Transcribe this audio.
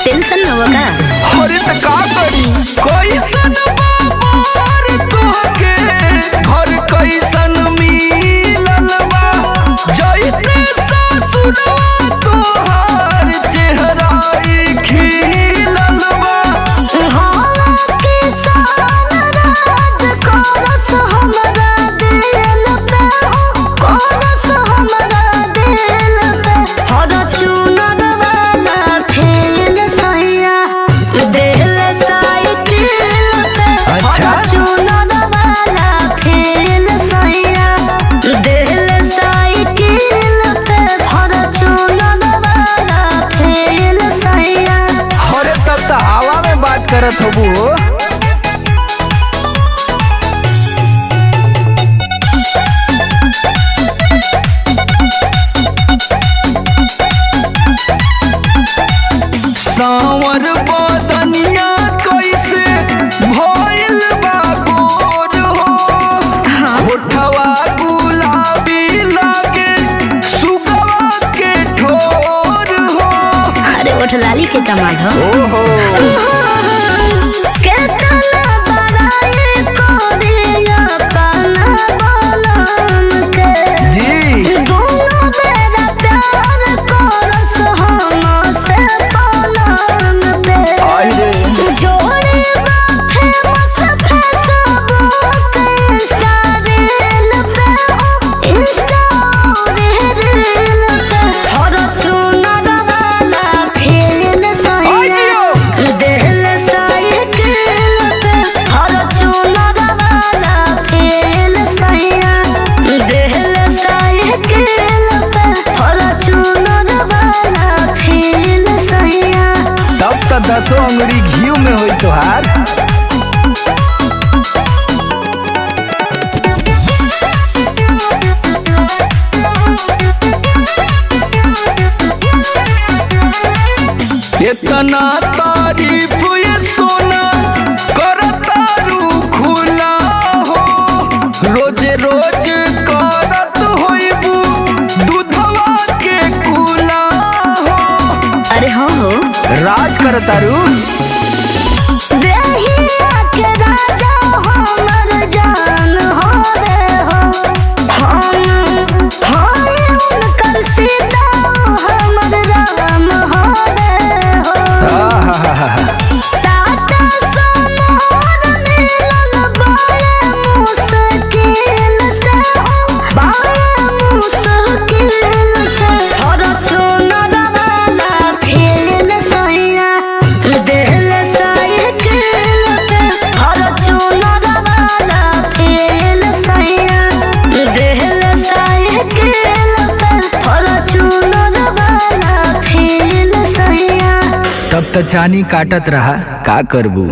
Tension न होगा अरे त का करी कैसन बाबर तोहके घर कैसन मिलल बा जइते ससुरवा तोहार चेहरा खिलल बा हवा के सान राज करस हमरा दिल पे करस हमरा दिल पे हर चुनर वाला फेल सैया दिल साइकिल पे अच्छा चुनर वाला फेल सैया दिल साइकिल पे हर चुनर वाला फेल सैया। अरे तब त हवा में बात करत होबू सांवर बदनिया कैसे भइल बा गोर हो होठवा गुलाबी लागे सुगवा के ठोर हो। अरे ओठ लाली के कमाल हो ओहो केतना बड़ाई कोरिया काना बोलन के जी दोनों मेरा प्यार करस हमसे बोलन पे आई रे जोड़ी फेमस फेसबुक इंस्टा रील पे इंस्टा रील पे हर चुनर वाला फेल आई जियो दिल साइकिल पे हर चुनर वाला फेल सैया दिल साइकिल पे हर चुनर वाला फेल सैया। तब त 10 अंगुरी घी में होई तोहार इतना तारीफ ये सोना करतारू खुला हो रोजे रोज करत होइबू दूधवा के कुला हो। अरे हाँ हो राज करतारू देहिया के राजा हमर जान हो रे हो हम उनकर सीता हमर राम हो रे हो टाटा समोर मिलन बड़े मुश्किल से हो बड़े मुश्किल से हर चुनर वाला फेल सैया दिल साइकिल पे हर चुनर वाला फेल सैया दिल साइकिल पे हर चुनर वाला फेल सैया। तब त चानी काटत रहा का करबू।